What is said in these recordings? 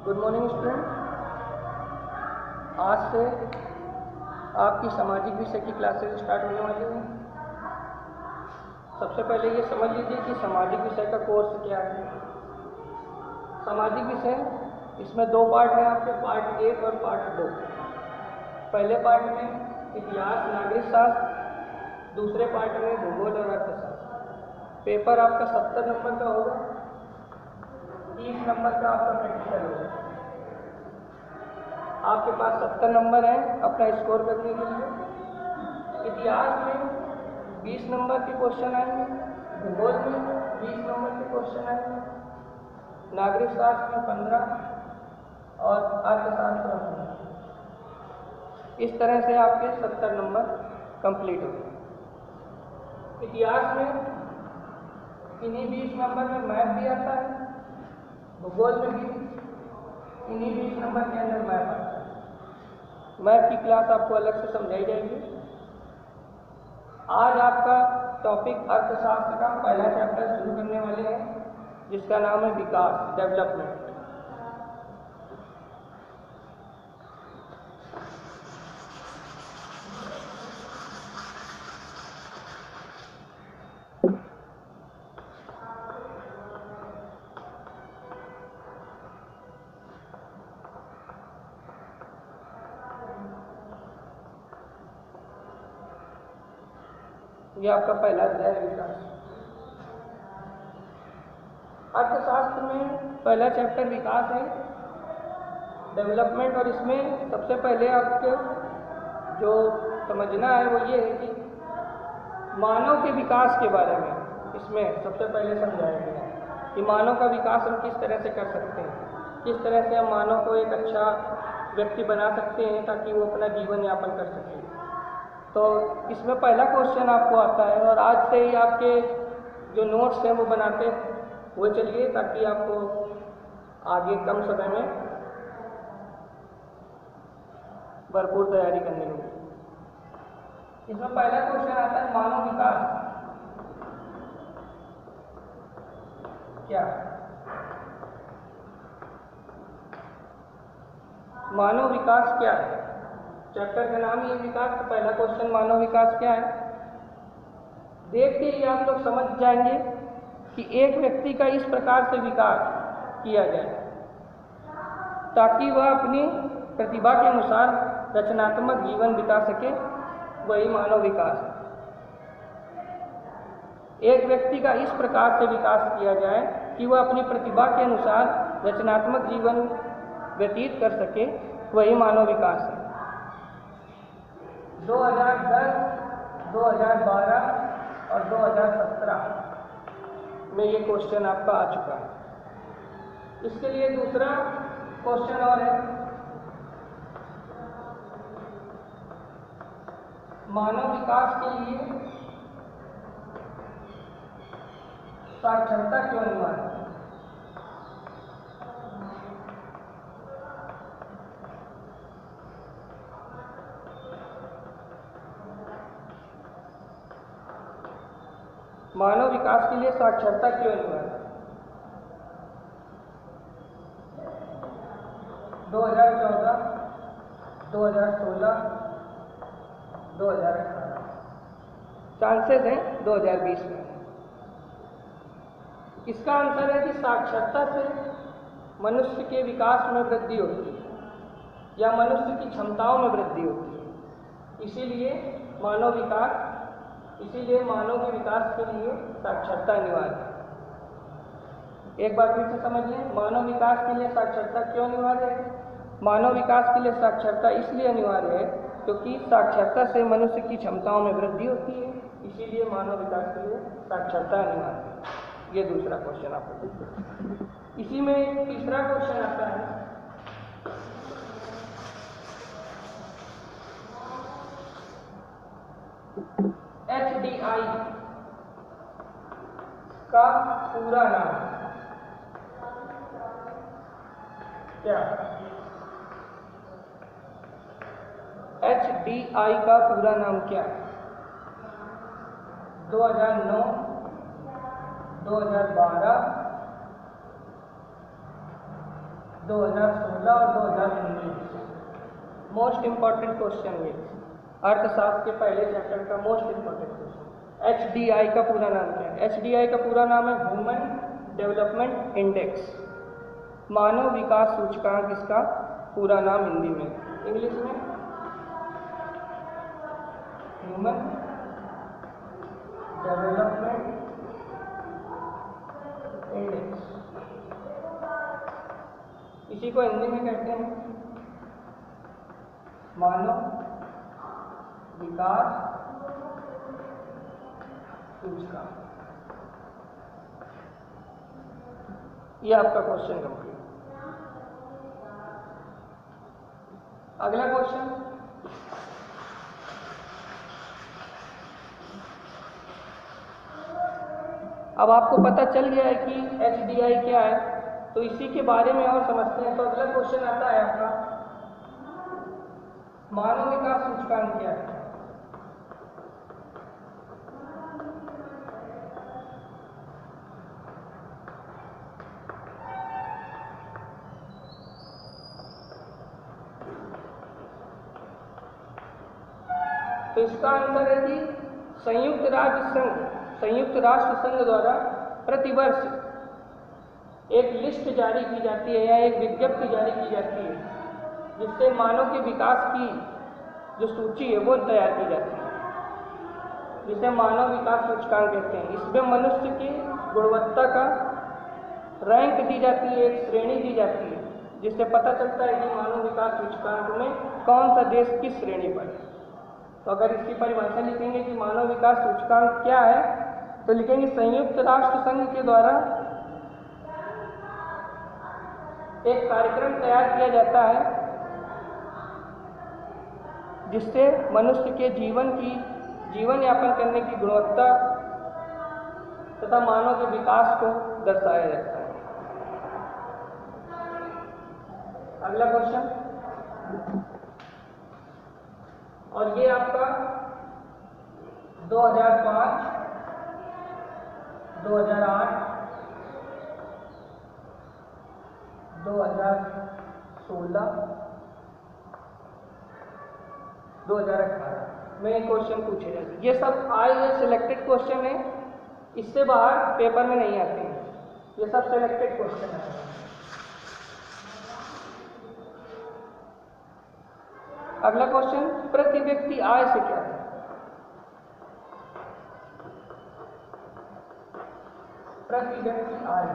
Good morning student. आज से आपकी सामाजिक विषय की क्लासेस स्टार्ट होने वाली हैं। सबसे पहले ये समझ लीजिए कि सामाजिक विषय का कोर्स क्या है। सामाजिक विषय, इसमें दो पार्ट है आपके, पार्ट 1 और पार्ट 2। पहले पार्ट में इतिहास नागरिक शास्त्र, दूसरे पार्ट में भूगोल और अर्थशास्त्र। पेपर आपका 70 नंबर का होगा, 30 नंबर का आपका प्रैक्टिकल होगा। आपके पास 70 नंबर हैं अपना स्कोर करने के लिए। इतिहास में 20 नंबर के क्वेश्चन आएंगे, भूगोल में 20 नंबर के क्वेश्चन आएंगे, नागरिक शास्त्र में 15 और अर्थशास्त्र में 15। इस तरह से आपके 70 नंबर कंप्लीट हो गए। इतिहास में इन्हीं 20 नंबर में मैथ भी आता है, भूगोल में भी इन्हीं 20 नंबर के अंदर मैथ आता है। मैथ की क्लास आपको अलग से समझाई जाएगी। आज आपका टॉपिक अर्थशास्त्र का पहला चैप्टर शुरू करने वाले हैं, जिसका नाम है विकास, डेवलपमेंट। ये आपका पहला अध्याय है, विकास। अर्थशास्त्र में पहला चैप्टर विकास है, डेवलपमेंट। और इसमें सबसे पहले आपको जो समझना है वो ये है कि मानव के विकास के बारे में इसमें सबसे पहले समझाया गया है कि मानव का विकास हम किस तरह से कर सकते हैं, किस तरह से हम मानव को एक अच्छा व्यक्ति बना सकते हैं ताकि वो अपना जीवन यापन कर सके। तो इसमें पहला क्वेश्चन आपको आता है, और आज से ही आपके जो नोट्स हैं वो बनाते हुए चलिए ताकि आपको आगे कम समय में भरपूर तैयारी करने लगे। इसमें पहला क्वेश्चन आता है, मानव विकास क्या? मानव विकास क्या है? चैप्टर का नाम ही विकास, तो पहला क्वेश्चन मानव विकास क्या है। देख के ही आप लोग समझ जाएंगे कि एक व्यक्ति का इस प्रकार से विकास किया जाए ताकि वह अपनी प्रतिभा के अनुसार रचनात्मक जीवन बिता सके, वही मानव विकास है। एक व्यक्ति का इस प्रकार से विकास किया जाए कि वह अपनी प्रतिभा के अनुसार रचनात्मक जीवन व्यतीत कर सके, वही मानव विकास है। 2010, 2012 और 2017 में ये क्वेश्चन आपका आ चुका है। इसके लिए दूसरा क्वेश्चन और है, मानव विकास के लिए साक्षरता क्यों अनिवार्य है? मानव विकास के लिए साक्षरता क्यों अनिवार्य है? 2014, 2016, 2018, चांसेस हैं 2020 में। इसका आंसर है कि साक्षरता से मनुष्य के विकास में वृद्धि होती है या मनुष्य की क्षमताओं में वृद्धि होती है। इसीलिए मानव के विकास के लिए साक्षरता अनिवार्य है। एक बार फिर से समझ लें, मानव विकास के लिए साक्षरता क्यों अनिवार्य है? मानव विकास के लिए साक्षरता इसलिए अनिवार्य है क्योंकि साक्षरता से मनुष्य की क्षमताओं में वृद्धि होती है, इसीलिए मानव विकास के लिए साक्षरता अनिवार्य है। ये दूसरा क्वेश्चन आपको देखते हैं। इसी में तीसरा क्वेश्चन आता है, HDI का पूरा नाम क्या? HDI का पूरा नाम क्या है? 2009, 2012, 2016 और 2019। मोस्ट इम्पॉर्टेंट क्वेश्चन ये अर्थशास्त्र के पहले चैप्टर का मोस्ट इम्पॉर्टेंट क्वेश्चन। HDI का पूरा नाम क्या है? HDI का पूरा नाम है ह्यूमन डेवलपमेंट इंडेक्स, मानव विकास सूचकांक इसका पूरा नाम हिंदी में। इंग्लिश में ह्यूमन डेवलपमेंट इंडेक्स, इसी को हिंदी में कहते हैं मानव विकास सूचकांक। ये आपका क्वेश्चन कंप्लीट। अगला क्वेश्चन, अब आपको पता चल गया है कि HDI क्या है, तो इसी के बारे में और समझते हैं। तो अगला क्वेश्चन आता है आपका, मानव विकास सूचकांक क्या है? तो इसका आंसर है कि संयुक्त राष्ट्र संघ द्वारा प्रतिवर्ष एक लिस्ट जारी की जाती है या एक विज्ञप्ति जारी की जाती है, जिससे मानव के विकास की जो सूची है वो तैयार की जाती है, जिसे मानव विकास सूचकांक कहते हैं। इसमें मनुष्य की गुणवत्ता का रैंक दी जाती है, एक श्रेणी दी जाती है, जिससे पता चलता है कि मानव विकास सूचकांक में कौन सा देश किस श्रेणी पर है। तो अगर इसकी परिभाषा लिखेंगे कि मानव विकास सूचकांक क्या है, तो लिखेंगे संयुक्त राष्ट्र संघ के द्वारा एक कार्यक्रम तैयार किया जाता है, जिससे मनुष्य के जीवन यापन करने की गुणवत्ता तथा मानव के विकास को दर्शाया जाता है। अगला क्वेश्चन, और ये आपका 2005, 2008, 2016, 2018 में क्वेश्चन पूछे जाते हैं। ये सब आज सिलेक्टेड क्वेश्चन है, इससे बाहर पेपर में नहीं आते हैं, ये सब सिलेक्टेड क्वेश्चन है। अगला क्वेश्चन, प्रति व्यक्ति आय से क्या है? प्रति व्यक्ति आय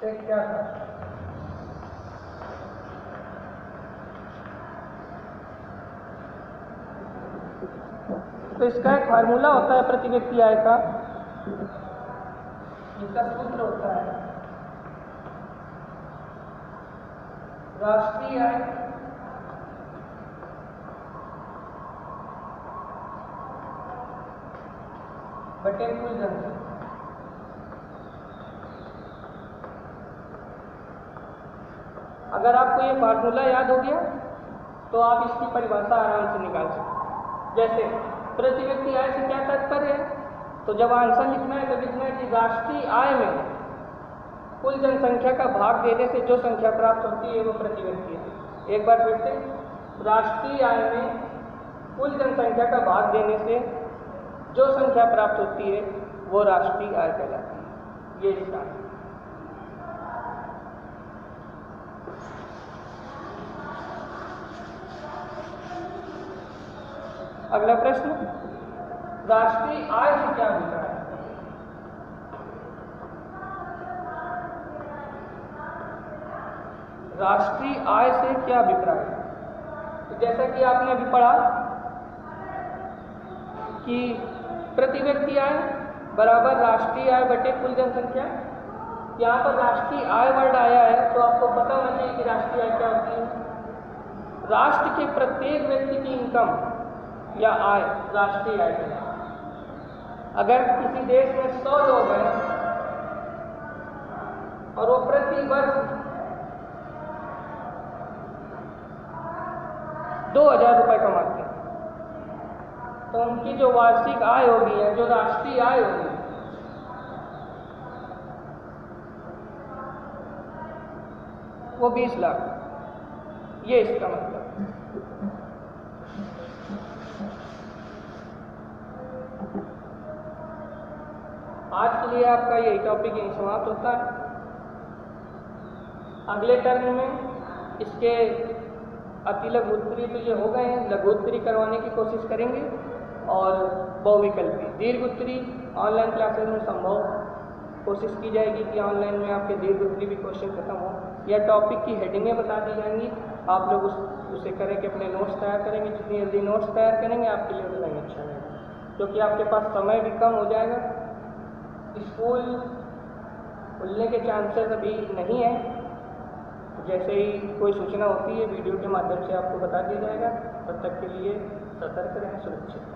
से क्या है? तो इसका एक फार्मूला होता है प्रति व्यक्ति आय का, इसका सूत्र होता है राष्ट्रीय आय बटे कुल जनसंख्या। अगर आपको ये फार्मूला याद हो गया तो आप इसकी परिभाषा आराम से निकाल सकते। जैसे प्रति व्यक्ति आय से क्या तात्पर्य है, तो जब आंसर लिखना है तो लिखना है कि राष्ट्रीय आय में कुल जनसंख्या का भाग देने से जो संख्या प्राप्त होती है वो प्रति व्यक्ति है। एक बार फिर से, राष्ट्रीय आय में कुल जनसंख्या का भाग देने से जो संख्या प्राप्त होती है वो राष्ट्रीय आय कहलाती है। ये इसका है। अगला प्रश्न, राष्ट्रीय आय से क्या अभिप्राय है? राष्ट्रीय आय से क्या अभिप्राय है? तो जैसा कि आपने अभी पढ़ा कि प्रति व्यक्ति आय बराबर राष्ट्रीय आय बटे कुल जनसंख्या। यहाँ पर राष्ट्रीय आय वर्ड आया है तो आपको पता होना चाहिए कि राष्ट्रीय आय क्या होती है। राष्ट्र के प्रत्येक व्यक्ति की इनकम या आय राष्ट्रीय आय है। अगर किसी देश में 100 लोग हैं और वो प्रति वर्ष 2000 रुपये कमाते हैं, तो उनकी जो वार्षिक आय होगी या जो राष्ट्रीय आय होगी वो 20 लाख, ये इसका मतलब। आज के लिए आपका यही टॉपिक यहीं समाप्त होता है। अगले टर्म में इसके अति लघुत्तरी तो ये हो गए हैं, लघुत्तरी करवाने की कोशिश करेंगे और बहुविकल्पी दीर्घ उत्तरी ऑनलाइन क्लासेस में संभव कोशिश की जाएगी कि ऑनलाइन में आपके दीर्घ उत्तरी भी क्वेश्चन खत्म हो, या टॉपिक की हेडिंगें बता दी जाएंगी, आप लोग उसे करें कि अपने नोट्स तैयार करेंगे। जितनी जल्दी नोट्स तैयार करेंगे आपके लिए उतना ही अच्छा रहेगा, क्योंकि आपके पास समय भी कम हो जाएगा। स्कूल खुलने के चांसेस अभी नहीं है, जैसे ही कोई सूचना होती है वीडियो के माध्यम से आपको बता दिया जाएगा। तब तक के लिए सतर्क रहें, सुरक्षित रहें।